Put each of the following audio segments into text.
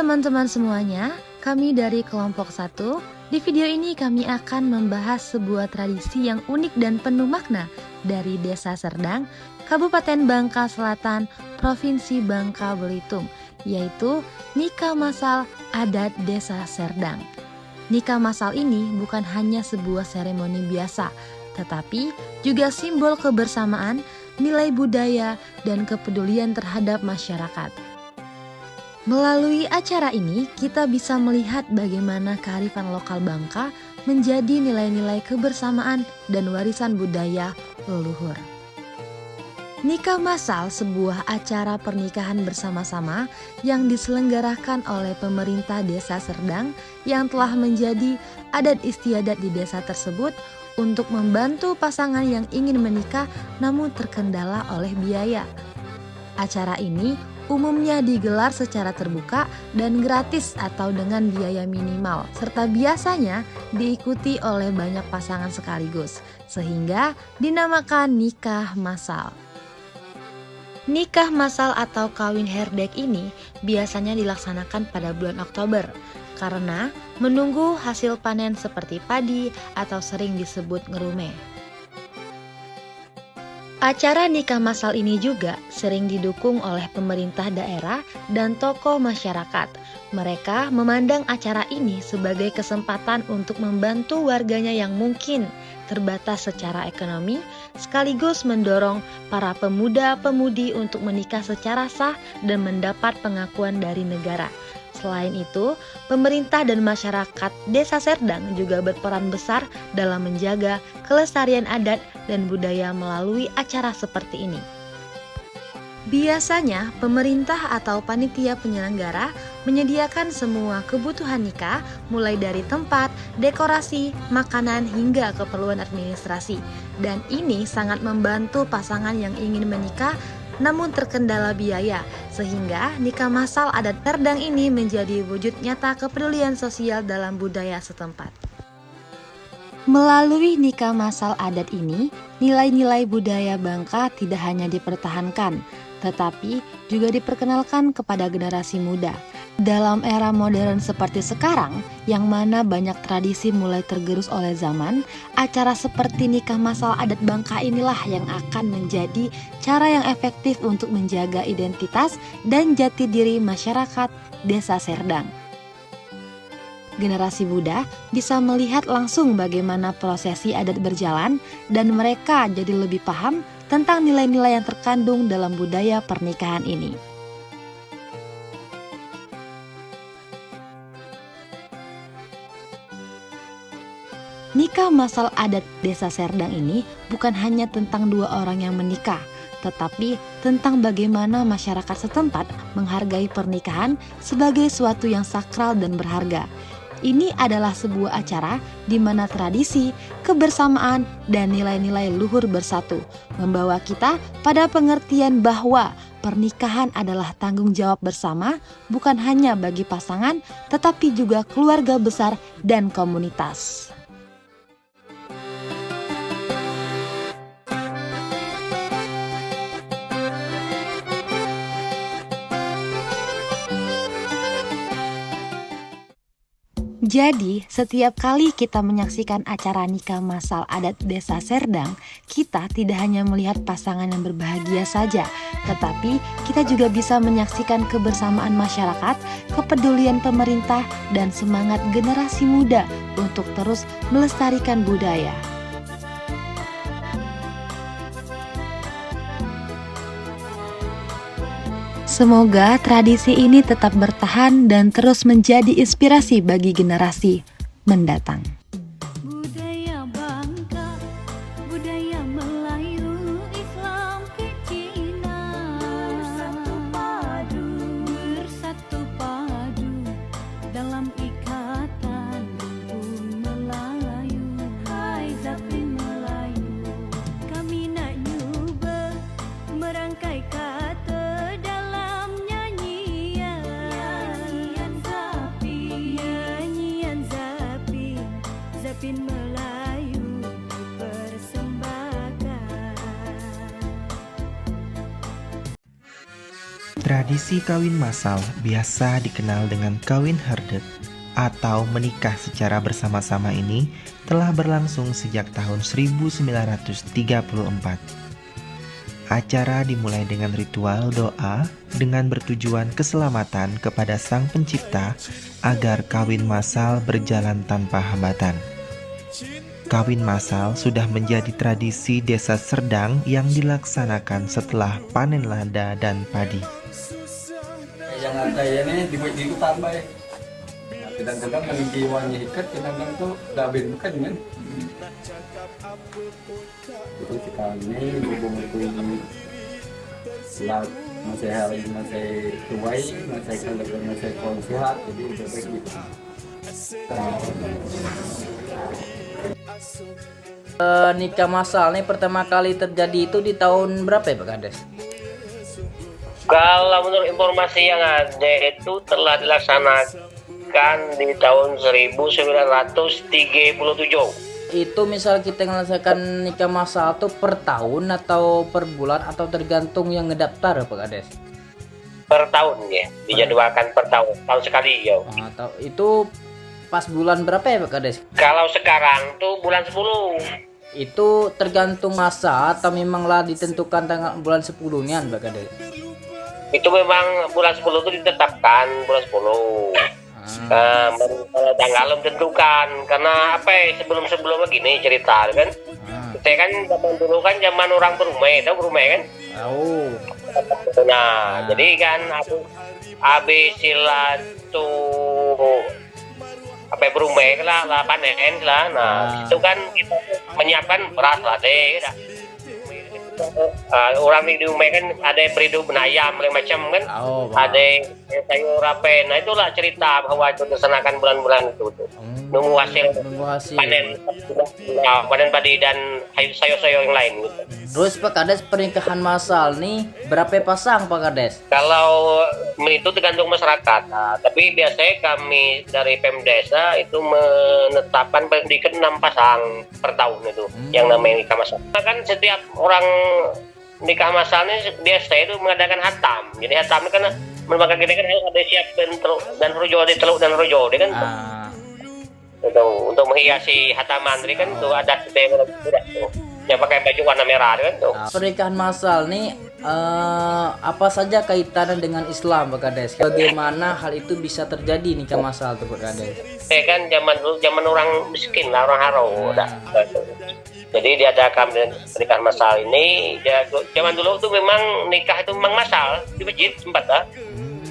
teman-teman semuanya, kami dari kelompok 1. Di video ini kami akan membahas sebuah tradisi yang unik dan penuh makna dari Desa Serdang, Kabupaten Bangka Selatan, Provinsi Bangka Belitung, yaitu nikah masal adat Desa Serdang. Nikah masal ini bukan hanya sebuah seremoni biasa, tetapi juga simbol kebersamaan, nilai budaya, dan kepedulian terhadap masyarakat. Melalui acara ini, kita bisa melihat bagaimana kearifan lokal Bangka menjadi nilai-nilai kebersamaan dan warisan budaya leluhur. Nikah masal sebuah acara pernikahan bersama-sama yang diselenggarakan oleh pemerintah Desa Serdang yang telah menjadi adat istiadat di desa tersebut untuk membantu pasangan yang ingin menikah namun terkendala oleh biaya. Acara ini umumnya digelar secara terbuka dan gratis atau dengan biaya minimal, serta biasanya diikuti oleh banyak pasangan sekaligus, sehingga dinamakan nikah masal. Nikah masal atau kawin herdek ini biasanya dilaksanakan pada bulan Oktober, karena menunggu hasil panen seperti padi atau sering disebut ngerume. Acara nikah masal ini juga sering didukung oleh pemerintah daerah dan tokoh masyarakat. Mereka memandang acara ini sebagai kesempatan untuk membantu warganya yang mungkin terbatas secara ekonomi, sekaligus mendorong para pemuda-pemudi untuk menikah secara sah dan mendapat pengakuan dari negara. Selain itu, pemerintah dan masyarakat Desa Serdang juga berperan besar dalam menjaga kelestarian adat dan budaya melalui acara seperti ini. Biasanya, pemerintah atau panitia penyelenggara menyediakan semua kebutuhan nikah, mulai dari tempat, dekorasi, makanan, hingga keperluan administrasi. Dan ini sangat membantu pasangan yang ingin menikah namun terkendala biaya, sehingga nikah masal adat Serdang ini menjadi wujud nyata kepedulian sosial dalam budaya setempat. Melalui nikah masal adat ini, nilai-nilai budaya Bangka tidak hanya dipertahankan, tetapi juga diperkenalkan kepada generasi muda. Dalam era modern seperti sekarang, yang mana banyak tradisi mulai tergerus oleh zaman, acara seperti nikah masal adat Bangka inilah yang akan menjadi cara yang efektif untuk menjaga identitas dan jati diri masyarakat Desa Serdang. Generasi muda bisa melihat langsung bagaimana prosesi adat berjalan dan mereka jadi lebih paham tentang nilai-nilai yang terkandung dalam budaya pernikahan ini. Nikah masal adat Desa Serdang ini bukan hanya tentang dua orang yang menikah, tetapi tentang bagaimana masyarakat setempat menghargai pernikahan sebagai suatu yang sakral dan berharga. Ini adalah sebuah acara di mana tradisi, kebersamaan, dan nilai-nilai luhur bersatu, membawa kita pada pengertian bahwa pernikahan adalah tanggung jawab bersama, bukan hanya bagi pasangan, tetapi juga keluarga besar dan komunitas. Jadi, setiap kali kita menyaksikan acara nikah masal adat Desa Serdang, kita tidak hanya melihat pasangan yang berbahagia saja, tetapi kita juga bisa menyaksikan kebersamaan masyarakat, kepedulian pemerintah, dan semangat generasi muda untuk terus melestarikan budaya. Semoga tradisi ini tetap bertahan dan terus menjadi inspirasi bagi generasi mendatang. Budaya Bangka, budaya Melayu, Islam ke Cina, bersatu padu dalam ikatan rumpun Melayu. Hai Zapin Melayu, kami nak nyuba merangkai kata Zapin Melayu dipersembahkan. Tradisi kawin massal biasa dikenal dengan kawin herdet atau menikah secara bersama-sama ini telah berlangsung sejak tahun 1934. Acara dimulai dengan ritual doa dengan bertujuan keselamatan kepada Sang Pencipta agar kawin massal berjalan tanpa hambatan. Kawin massal sudah menjadi tradisi desa Serdang yang dilaksanakan setelah panen lada dan padi. Yang ada ini di tambah ya. Kadang-kadang kami jiwanya ikat, kadang-kadang tuh gabin bukan kan. Itu sekali hubung itu selat masih hari masih tuai masih kalau masih sehat jadi udah begitu. Nikah massal nih pertama kali terjadi itu di tahun berapa ya Pak Kades? Kalau menurut informasi yang ada itu telah dilaksanakan di tahun 1937. Itu misal kita melaksanakan nikah massal tuh per tahun atau per bulan atau tergantung yang ngedaftar Pak Kades? Per tahun ya, dijadwalkan per tahun sekali ya. Atau itu pas bulan berapa ya Pak Kades? Kalau sekarang tuh bulan 10. Itu tergantung masa atau memanglah ditentukan tanggal bulan 10-nya Pak Kades? Itu memang bulan 10 itu ditetapkan bulan 10. Kalau tanggal belum tentukan karena apa ya, sebelum gini cerita kan. Saya kan zaman dulu kan zaman orang Perumai, tahu Perumai kan? Tahu. Nah, jadi kan habis sila tuh apa Perumai lah panen lah. Nah, itu kan kita menyiapkan beras lah deh. Orang di rumah kan ada yang beridu benayam macam kan, ada sayur apa. Nah itulah cerita bahwa itu dilaksanakan bulan-bulan itu nunggu hasil panen padi dan sayur-sayur yang lain gitu. Terus Pak Kades pernikahan massal nih berapa pasang Pak Kades? Kalau itu tergantung masyarakat, tapi biasanya kami dari Pemdesa itu menetapkan pendidikan 6 pasang per tahun itu yang namanya nikah massal. Kan setiap orang nikah massalnya biasanya itu mengadakan hatam. Jadi hatam itu kan merupakan gini kan harus ada siap dan teluk dan rojo kan. Itu untuk menghiasi hataman ini kan tuh adat kita tuh. Yang pakai baju warna merah kan tuh. Pernikahan massal nih apa saja kaitannya dengan Islam Pak Kades? Bagaimana hal itu bisa terjadi nikah massal tuh Pak Kades? Kan zaman orang miskin lah, orang haro. Jadi diadakan pernikahan massal ini zaman dulu tuh memang nikah itu memang massal di masjid sempat lah.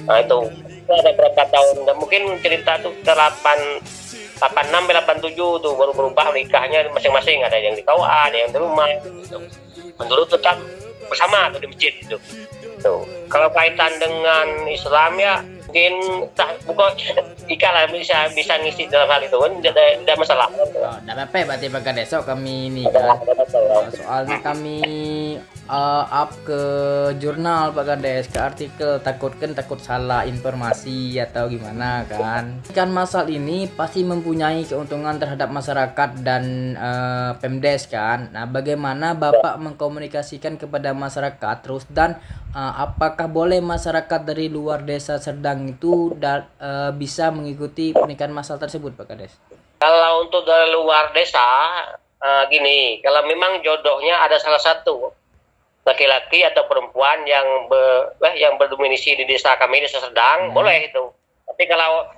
Nah itu ada berapa tahun dan mungkin cerita tuh 86 87 tuh baru berubah nikahnya masing-masing, ada yang di KUA, ada yang di rumah gitu. Dulu tetap bersama tuh di masjid itu. Tuh. Kalau kaitan dengan Islam ya mungkin bukan lah bisa ngisi dalam hal itu kan tidak masalah. Tidak apa-apa berarti Pak Kades kami ini kan. Soalnya kami up ke jurnal Pak Kades, ke artikel, takut salah informasi atau gimana kan. Kan massal ini pasti mempunyai keuntungan terhadap masyarakat dan Pemdes kan. Nah bagaimana Bapak mengkomunikasikan kepada masyarakat terus dan apakah boleh masyarakat dari luar desa Serdang itu bisa mengikuti pernikahan massal tersebut Pak Kades? Kalau untuk dari luar desa gini, kalau memang jodohnya ada salah satu laki-laki atau perempuan yang berdomisili di desa kami, desa Serdang, boleh itu. Tapi kalau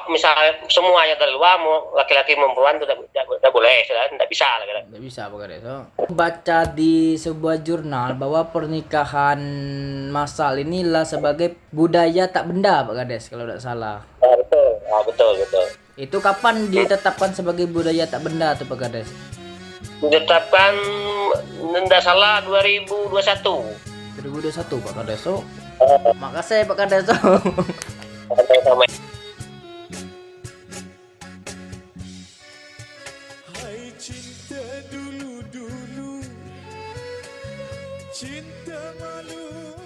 misalnya semuanya dari luar, laki-laki perempuan itu tidak boleh, tidak bisa. Tidak bisa Pak Kades. Baca di sebuah jurnal bahwa pernikahan massal inilah sebagai budaya tak benda Pak Kades kalau tidak salah. Betul. Itu kapan ditetapkan sebagai budaya tak benda tuh Pak Kades? Ditetapkan tidak salah 2021. 2021 Pak Kades. Makasih Pak Kades. Sama-sama. Hai cinta dulu-dulu, cinta malu